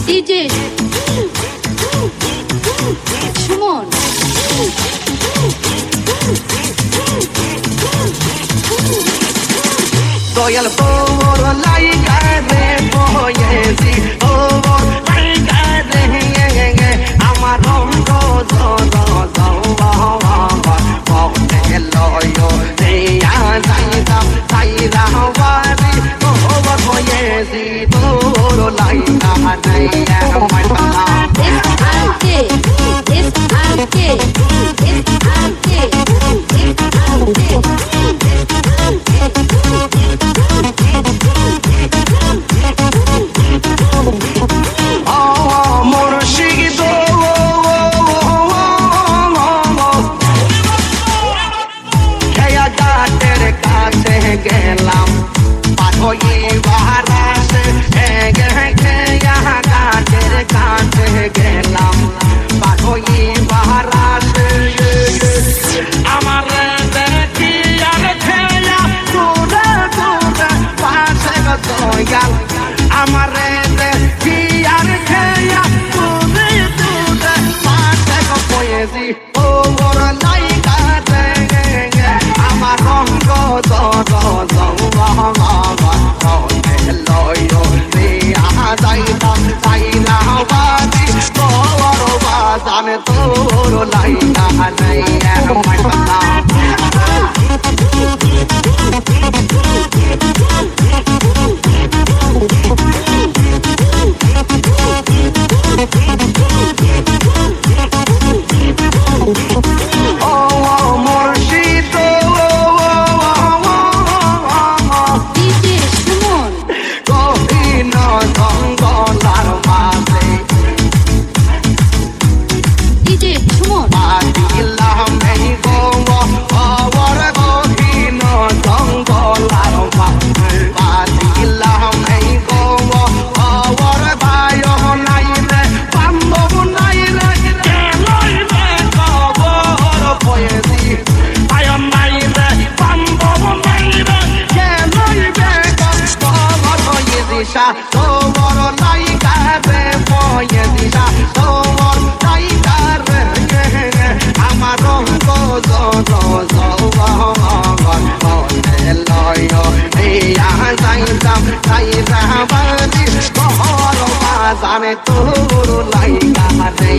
DJ Suman Dayal তোর লাইগা রে বয়েছি ও লাইগা রে আমার রঙ্গ পথে লয় রে যাইতাম সাইরা বাড়ি ও বয়েছি তোর লাইগা রে গেলাম পাঠয়ে বারাসে গাছের কাছে গেলাম পাঠয়ে বারাসে আমার দেখি আর খেলা তোরা তোরা পাশে দয়াল আমার দেখি আর খেলা তোরে তোরা পাশে পয়েছি ও বড় লাইকা আমার রঙ্গ যাইতাম চাইনা বাজি তোর বাজান তোর লাইনা নাই তোমার লাইকা রে বয়ে দিশা তোমার লাইকা রে আমার রঙ্গ লয় যাইতাম সাইরা বাড়ি তোর বাজানে তোর লাইকা রে